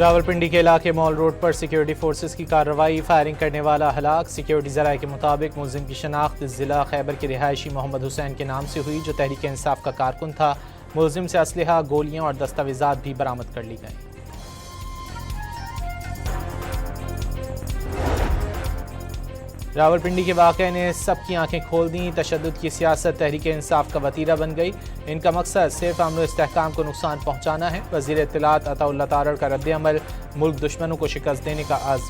रावलपिंडी के इलाके mall road पर सिक्योरिटी फोर्सेस की कार्रवाई, फायरिंग करने वाला हलाक। सिक्योरिटी जराये के मुताबिक मुलजिम की शनाख्त जिला खैबर के रिहायशी मोहम्मद हुसैन के नाम से हुई, जो तहरीक इंसाफ का कारकुन था। मुलजिम से असलहा, गोलियां और दस्तावेजात भी बरामद कर ली गई। रावलपिंडी के वाक़े ने सबकी आंखें खोल दी। तशद्दुद की सियासत तहरीक इंसाफ का वतीरा बन गई। इनका मकसद सिर्फ अमन इस्तेहकाम को नुकसान पहुँचाना है। वज़ीर इत्तलात अताउल्लाह तारड़ का रद्द-ए-अमल, मुल्क दुश्मनों को शिकस्त देने का आज़्म।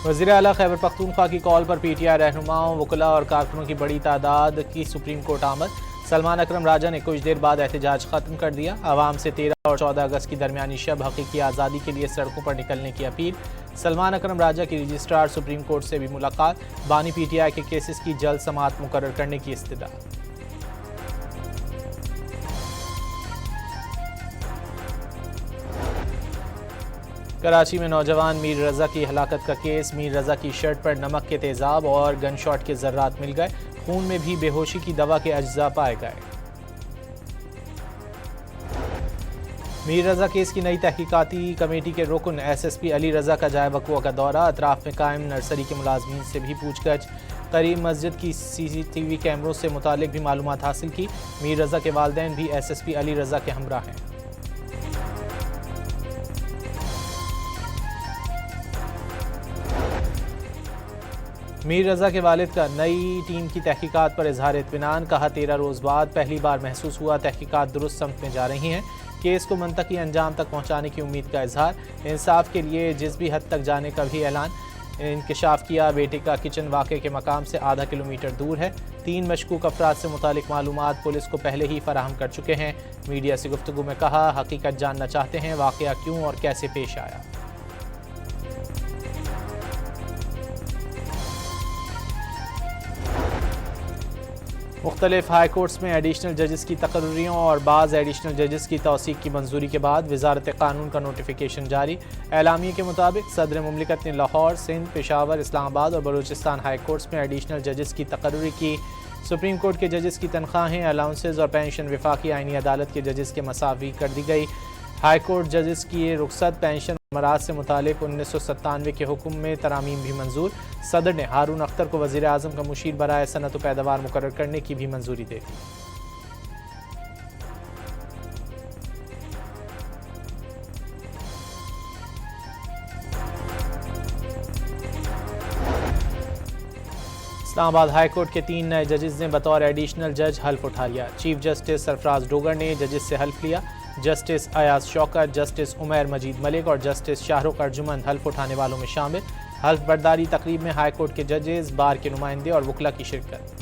वज़ीर आला खैबर पख्तूनख्वा की कॉल पर PTI रहनुमाओं, वकला और कारकुनों की बड़ी तादाद की सुप्रीम कोर्ट आमद। सलमान अकरम राजा ने कुछ देर बाद एहतजाज खत्म कर दिया। आवाम से 13 और 14 अगस्त की दरमियानी शब हकीकी आज़ादी के लिए सड़कों पर निकलने की अपील। सलमान अकरम राजा की रजिस्ट्रार सुप्रीम कोर्ट से भी मुलाकात। बानी PTI के केसेस की जल्द समाअत मुकर्रर करने की इस्तदा। कराची में नौजवान मीर रजा की हलाकत का केस। मीर रजा की शर्ट पर नमक के तेजाब और गन शॉट के जर्रात मिल गए। खून में भी बेहोशी की दवा के अज्जा पाए गए। मीर रजा केस की नई तहकीकाती कमेटी के रुकन SSP अली रजा का जाए वक़ुआ का दौरा। अतराफ में कायम नर्सरी के मुलाजमीन से भी पूछगछ। करीब मस्जिद की CCTV कैमरों से मुतालिक भी मालूमात हासिल की। मीर रजा के वालिदैन भी SSP अली रजा के हमरा हैं। मीर रजा के वालिद का नई टीम की तहकीकात पर इजहार इत्मीनान। कहा 13 रोज़ बाद पहली बार महसूस हुआ तहकीकात दुरुस्त समत में जा रही हैं। केस को मंतकी अंजाम तक पहुँचाने की उम्मीद का इजहार। इंसाफ के लिए जिस भी हद तक जाने का भी ऐलान। इंकशाफ किया, बेटे का किचन वाक़े के मकाम से आधा किलोमीटर दूर है। 3 मशकूक अफराद से मुतालिक मालूमात पुलिस को पहले ही फराहम कर चुके हैं। मीडिया से गुफ्तगू में कहा, हकीकत जानना चाहते हैं, वाक़या क्यों और कैसे पेश आया। मुख्तलिफ हाई कोर्ट्स में एडिशनल जजेस की तकर्रियों और बाज़ एडिशनल जजेस की तौसीक की मंजूरी के बाद वज़ारत कानून का नोटिफिकेशन जारी। एलामिये के मुताबिक सदर मुमलिकत ने लाहौर, सिंध, पेशावर, इस्लामाबाद और बलूचिस्तान हाई कोर्ट्स में एडिशनल जजेस की तकर्री की। सुप्रीम कोर्ट के जजेस की तनख्वाहें, अलाउंसेज और पेंशन वफाकी आइनी अदालत के जजेस के मसावी कर दी गई। हाई कोर्ट जजेस की रुखसत, पेंशन और मराज से मुतालिक 1997 के हुक्म में तरामीम भी मंजूर। सदर ने हारून अख्तर को वज़ीर आज़म का मुशीर बराए सनत व पैदावार मुकर्रर करने की भी मंजूरी दे दी। इस्लामाबाद हाई कोर्ट के 3 नए जजेस ने बतौर एडिशनल जज हल्फ उठा लिया। चीफ जस्टिस सरफराज डोगर ने जजेस से हल्फ लिया। जस्टिस अयाज शौकत, जस्टिस उमैर मजीद मलिक और जस्टिस शाहरुख अर्जुमंद हल्फ उठाने वालों में शामिल। हल्फ बर्दारी तकरीब में हाई कोर्ट के जजेस, बार के नुमाइंदे और वकला की शिरकत।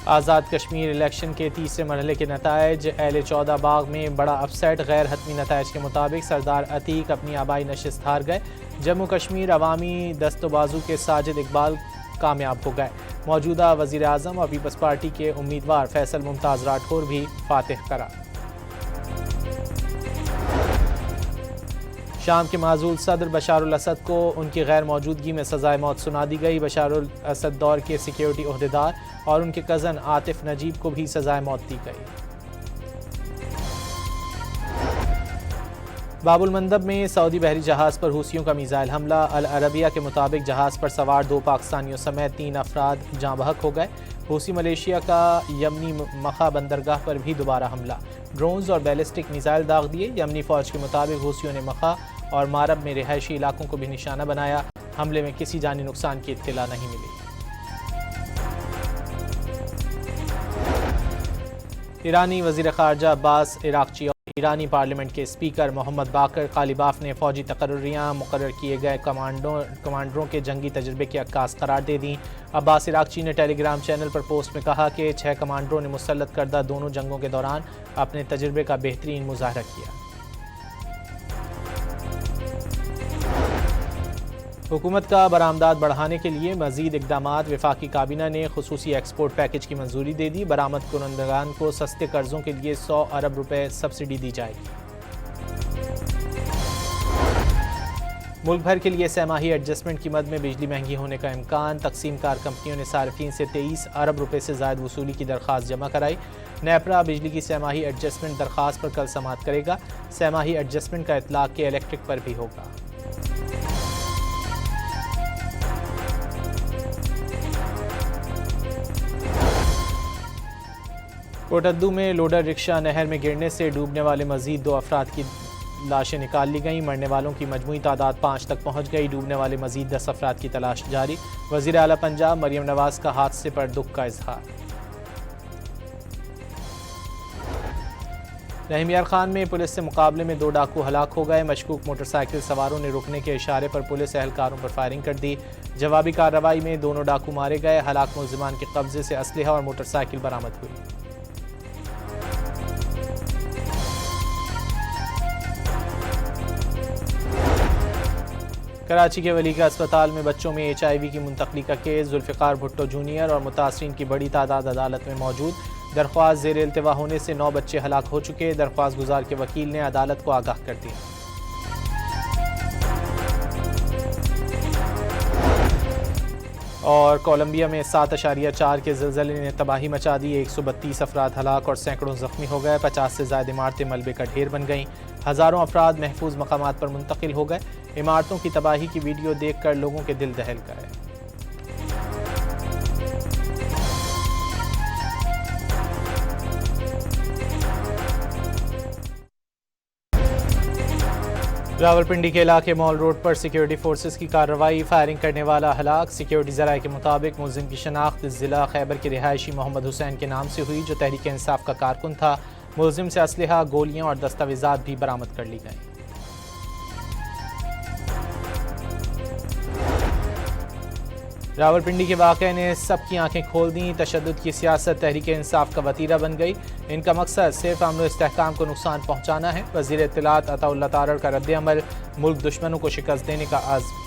आज़ाद कश्मीर इलेक्शन के तीसरे मरहले के नताइज। LA-14 बाग में बड़ा अपसेट। गैर हतमी नताइज के मुताबिक सरदार अतीक अपनी आबाई नशिस्त हार गए। जम्मू कश्मीर अवामी दस्तबाजू के साजिद इकबाल कामयाब हो गए। मौजूदा वज़ीर आज़म और पीपल्स पार्टी के उम्मीदवार फैसल मुमताज़ राठौर भी फातिह करा। शाम के माजूल सदर बशारुल असद को उनकी गैर मौजूदगी में सज़ाए मौत सुना दी गई। बशारुल असद दौर के सिक्योरिटी ओहदेदार और उनके कज़न आतिफ नजीब को भी सज़ाए मौत दी गई। बाबुल मंदब में सऊदी बहरी जहाज़ पर हूसियों का मिसाइल हमला। अल अरबिया के मुताबिक जहाज़ पर सवार 2 पाकिस्तानियों समेत 3 अफराद जाँ बहक हो गए। हूसी मलेशिया का यमनी मखा बंदरगाह पर भी दोबारा हमला। ड्रोन्स और बैलिस्टिक मिसाइल दाग दिए। यमनी फ़ौज के मुताबिक हूसियों ने मखा और मारब में रिहायशी इलाकों को भी निशाना बनाया। हमले में किसी जानी नुकसान की इत्तला नहीं मिली। ईरानी वज़ीर ख़ारजा अब्बास इराक़ची और ईरानी पार्लियामेंट के स्पीकर मोहम्मद बाकर कालिबाफ ने फ़ौजी तकर्रियाँ मुकर्रर किए गए कमांडरों के जंगी तजर्बे की अक्कास करार दे दी। अब्बास इराक़ची ने टेलीग्राम चैनल पर पोस्ट में कहा कि 6 कमांडरों ने मुसल्लत करदा दोनों जंगों के दौरान अपने तजर्बे का बेहतरीन मुज़ाहरा किया। हुकूमत का बरामदात बढ़ाने के लिए मज़ीद इक़दामात। वफाकी काबीना ने खुसूसी एक्सपोर्ट पैकेज की मंजूरी दे दी। बरामद कुनंदगान को सस्ते कर्जों के लिए 100 अरब रुपए सब्सिडी दी जाएगी। मुल्क भर के लिए सहमाही एडजस्टमेंट की मद में बिजली महंगी होने का इम्कान। तकसीम कार कंपनियों ने सार्फिन से 23 अरब रुपए से ज़ायद वसूली की दरख्वास्त जमा कराई। नेपरा बिजली की सहमाही एडजस्टमेंट दरख्वास्त पर कल समाअत करेगा। सहमाही एडजस्टमेंट का इतलाक के इलेक्ट्रिक पर भी होगा। कोटद्दू में लोडर रिक्शा नहर में गिरने से डूबने वाले मजीद 2 अफराद की लाशें निकाल ली गईं। मरने वालों की मजमूई तादाद 5 तक पहुँच गई। डूबने वाले मजीद 10 अफराद की तलाश जारी। वज़ीर आला पंजाब मरियम नवाज का हादसे पर दुख का इजहार। रहमियार खान में पुलिस से मुकाबले में 2 डाकू हलाक हो गए। मशकूक मोटरसाइकिल सवारों ने रुकने के इशारे पर पुलिस एहलकारों पर फायरिंग कर दी। जवाबी कार्रवाई में दोनों डाकू मारे गए। हलाक मुलजिमान के कब्जे से असलहा और मोटरसाइकिल बरामद हुई। कराची के वली का अस्पताल में बच्चों में HIV की मुंतकली का केस। जुल्फ़िकार भुट्टो जूनियर और मुतासरीन की बड़ी तादाद अदालत में मौजूद। दरख्वास्त ज़ेर इल्तिवा होने से 9 बच्चे हलाक हो चुके। दरख्वास्त गुजार के वकील ने अदालत को आगाह कर दिया। और कोलंबिया में 7.4 के ज़िलज़ले ने तबाही मचा दी। 132 अफराद हलाक और सैकड़ों ज़ख्मी हो गए। 50 से ज़्यादा इमारतें मलबे का ढेर बन गईं। हज़ारों अफराद महफूज मकामात पर मुंतकिल हो गए। इमारतों की तबाही की वीडियो देखकर लोगों के दिल दहल गए। रावलपिंडी के इलाके मॉल रोड पर सिक्योरिटी फोर्सेस की कार्रवाई। फायरिंग करने वाला हलाक। सिक्योरिटी ज़राए के मुताबिक मुलजिम की शनाख्त ज़िला खैबर के रिहायशी मोहम्मद हुसैन के नाम से हुई, जो तहरीक इंसाफ का कारकुन था। मुलजिम से असलहा, गोलियां और दस्तावेजात भी बरामद कर ली गई। रावलपिंडी के वाक़े ने सबकी आंखें खोल दी। तशद्दुद की सियासत तहरीक इंसाफ का वतीरा बन गई। इनका मकसद सिर्फ अमन व इस्तेहकाम को नुकसान पहुँचाना है। वज़ीर इत्तलात अताउल्लाह तारड़ का रद्द-ए-अमल। मुल्क दुश्मनों को शिकस्त देने का आज़्म।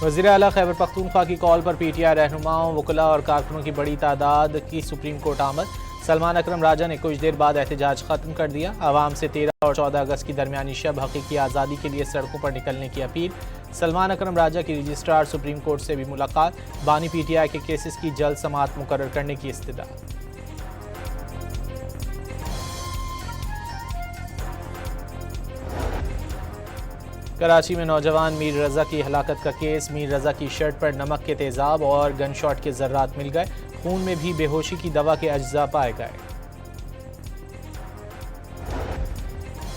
वज़ीर आला खैबर पख्तूनख्वा की कॉल पर PTI रहनुमाओं, वकला और कारकुनों की बड़ी तादाद की सुप्रीम कोर्ट आमद। सलमान अकरम राजा ने कुछ देर बाद एहतजाज खत्म कर दिया। आवाम से 13 और 14 अगस्त की दरमियानी शब हकीकी आज़ादी के लिए सड़कों पर निकलने की अपील। सलमान अकरम राजा की रजिस्ट्रार सुप्रीम कोर्ट से भी मुलाकात। बानी PTI के केसेस की जल्द समाअत मुकर्रर करने की इस्तदा। कराची में नौजवान मीर रज़ा की हलाकत का केस। मीर रज़ा की शर्ट पर नमक के तेज़ाब और गन शॉट के ज़र्रात मिल गए। खून में भी बेहोशी की दवा के अज्जा पाए गए।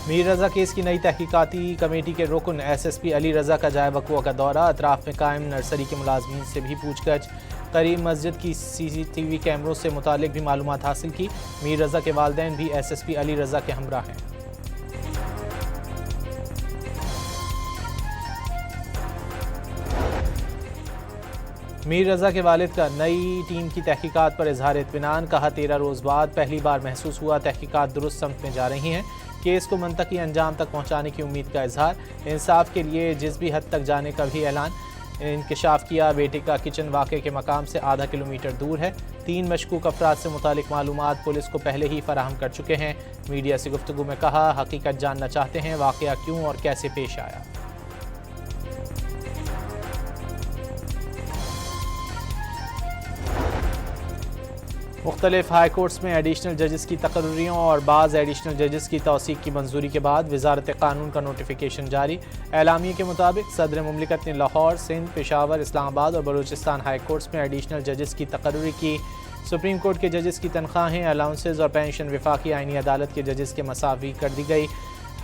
मीर रज़ा केस की नई तहकीकाती कमेटी के रुकन SSP अली रज़ा का जाए वक़ुआ का दौरा। अतराफ में कायम नर्सरी के मुलाजमीन से भी पूछगछ। करीब मस्जिद की CCTV कैमरों से मुतालिक भी मालूमात हासिल की। मीर रज़ा के वालिदैन भी SSP अली रज़ा के हमरा हैं। मीर रज़ा के वालिद का नई टीम की तहकीकात पर इजहार इत्मीनान। कहा 13 रोज़ बाद पहली बार महसूस हुआ तहकीकात दुरुस्त समत में जा रही हैं। केस को मंतकी अंजाम तक पहुँचाने की उम्मीद का इजहार। इंसाफ के लिए जिस भी हद तक जाने का भी ऐलान। इंकशाफ किया बेटे का किचन वाक़े के मकाम से आधा किलोमीटर दूर है। 3 मशकूक अफराद से मुतालिक मालूमात पुलिस को पहले ही फराहम कर चुके हैं। मीडिया से गुफ्तगू में कहा हकीकत जानना चाहते हैं, वाक़या क्यों और कैसे पेश आया। मुख्तलिफ हाई कोर्ट्स में एडिशनल जजेस की तकर्रियों और बाज़ एडिशनल जजेस की तौसीक की मंजूरी के बाद वज़ारत कानून का नोटिफिकेशन जारी। एलामिया के मुताबिक सदर मुमलिकत ने लाहौर, सिंध, पेशावर, इस्लामाबाद और बलूचिस्तान हाई कोर्ट्स में एडिशनल जजेस की तकर्री की। सुप्रीम कोर्ट के जजेस की तनख्वाहें, अलाउंसेज और पेंशन वफाकी आइनी अदालत के जजेस के मसावी कर दी गई।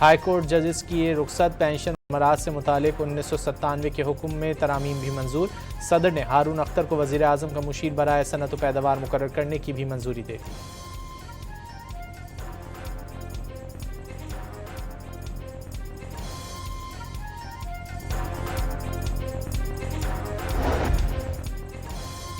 हाई कोर्ट जजेस की रुखसत, पेंशन मराज से मुतालिक 1997 के हुक्म में तरामीम भी मंजूर। सदर ने हारून अख्तर को वज़ीर आज़म का मुशीर बराए सनत व पैदावार मुकर्रर करने की भी मंजूरी दे दी।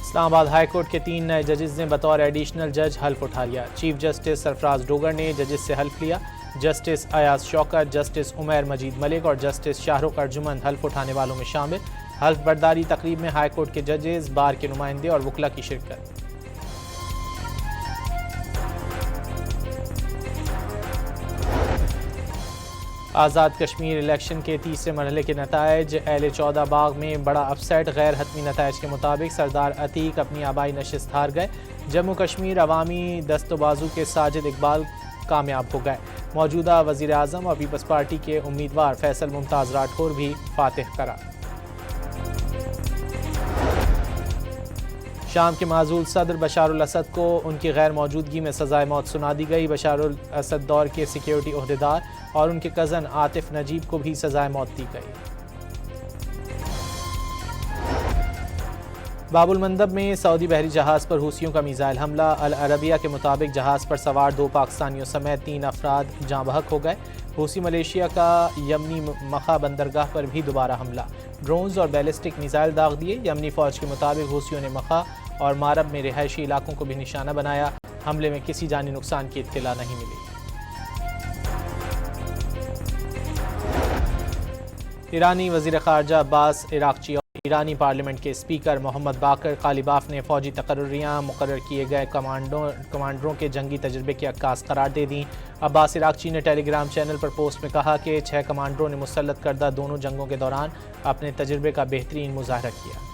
इस्लामाबाद हाई कोर्ट के 3 नए जजेस ने बतौर एडिशनल जज हल्फ उठा लिया। चीफ जस्टिस सरफराज डोगर ने जजेस से हल्फ लिया। जस्टिस अयाज शौकत, जस्टिस उमैर मजीद मलिक और जस्टिस शाहरुख अर्जुमन हल्फ उठाने वालों में शामिल। हल्फ बर्दारी तकरीब में हाई कोर्ट के जजेस, बार के नुमाइंदे और वकला की शिरकत। आज़ाद कश्मीर इलेक्शन के तीसरे मरहले के नताइज। अहले 14 बाग में बड़ा अपसेट। गैर हतमी नताइज के मुताबिक सरदार अतीक अपनी आबाई नशिस्त हार गए। जम्मू कश्मीर अवामी दस्तबाजू के साजिद इकबाल कामयाब हो गए। मौजूदा वज़ीर आज़म और पीपल्स पार्टी के उम्मीदवार फैसल मुमताज़ राठौर भी फातिह करार। शाम के माजूल सदर बशारुल असद को उनकी गैर मौजूदगी में सज़ाए मौत सुना दी गई। बशारुल असद दौर के सिक्योरिटी ओहदेदार और उनके कज़न आतिफ नजीब को भी सज़ाए मौत दी गई। बाबुल मंदब में सऊदी बहरी जहाज़ पर हूसियों का मिसाइल हमला। अल अरबिया के मुताबिक जहाज़ पर सवार 2 पाकिस्तानियों समेत 3 अफराद जाँ बहक हो गए। हूसी मलेशिया का यमनी मखा बंदरगाह पर भी दोबारा हमला। ड्रोन्स और बैलिस्टिक मिसाइल दाग दिए। यमनी फ़ौज के मुताबिक हूसियों ने मखा और मारब में रिहायशी इलाकों को भी निशाना बनाया। हमले में किसी जानी नुकसान की इत्तला नहीं मिली। ईरानी वज़ीर ख़ारजा अब्बास इराक़ची और ईरानी पार्लियामेंट के स्पीकर मोहम्मद बाकर कालिबाफ ने फ़ौजी तकर्रियाँ मुकर्रर किए गए कमांडरों के जंगी तजर्बे की अक्कास करार दे दी। अब्बास इराक़ची ने टेलीग्राम चैनल पर पोस्ट में कहा कि 6 कमांडरों ने मुसल्लत करदा दोनों जंगों के दौरान अपने तजर्बे का बेहतरीन मुज़ाहरा किया।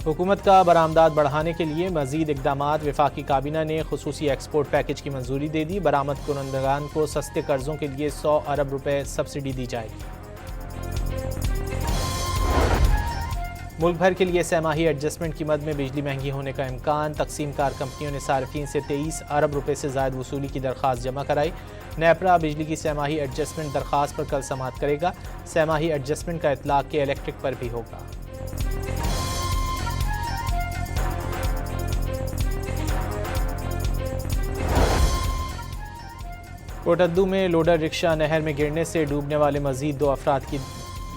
हुकूमत का बरामदात बढ़ाने के लिए मज़ीद इक़दामात। वफाकी काबीना ने खुसूसी एक्सपोर्ट पैकेज की मंजूरी दे दी। बरामद कुनंदगान को सस्ते कर्ज़ों के लिए 100 अरब रुपए सब्सिडी दी जाएगी। मुल्क भर के लिए सहमाही एडजस्टमेंट की मद में बिजली महंगी होने का इम्कान। तकसीम कार कंपनियों ने सार्फिन से 23 अरब रुपए से ज़ायद वसूली की दरख्वास्त जमा कराई। नेपरा बिजली की सहमाही एडजस्टमेंट दरख्वास्त पर कल समाअत करेगा। सहमाही एडजस्टमेंट का इतलाक़ के इलेक्ट्रिक पर भी होगा। कोटद्दू में लोडर रिक्शा नहर में गिरने से डूबने वाले मजीद 2 अफराद की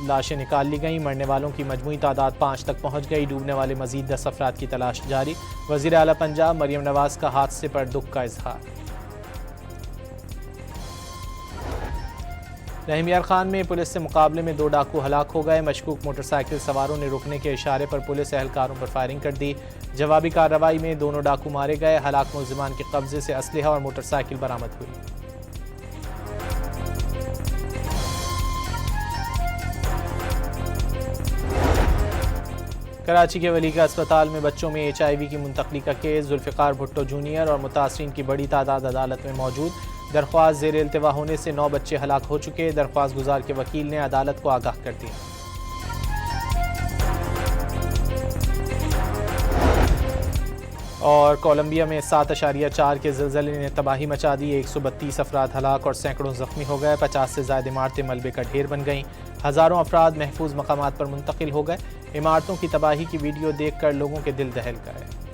लाशें निकाल ली गईं। मरने वालों की मजमूई तादाद 5 तक पहुँच गई। डूबने वाले मजीद 10 अफराद की तलाश जारी। वज़ीर आला पंजाब मरियम नवाज़ का हादसे पर दुख का इजहार। रहीम यार खान में पुलिस से मुकाबले में 2 डाकू हलाक हो गए। मशकूक मोटरसाइकिल सवारों ने रुकने के इशारे पर पुलिस एहलकारों पर फायरिंग कर दी। जवाबी कार्रवाई में दोनों डाकू मारे गए। हलाक मुलजिमान के कब्जे से असलहा और मोटरसाइकिल बरामद हुई। कराची के वलीका अस्पताल में बच्चों में HIV की मुंतकली का केस। जुल्फ़िकार भुट्टो जूनियर और मुतासरीन की बड़ी तादाद अदालत में मौजूद। दरख्वास्त ज़ेर इल्तिवा होने से 9 बच्चे हलाक हो चुके। दरख्वास्त गुजार के वकील ने अदालत को आगाह कर दिया। और कोलंबिया में 7.4 के ज़िलज़ले ने तबाही मचा दी। 132 अफराद हलाक और सैकड़ों ज़ख्मी हो गए। 50 से ज़्यादा इमारतें मलबे का ढेर बन गईं। हज़ारों अफराद महफूज मकामात पर मुंतकिल हो गए। इमारतों की तबाही की वीडियो देखकर लोगों के दिल दहल गए।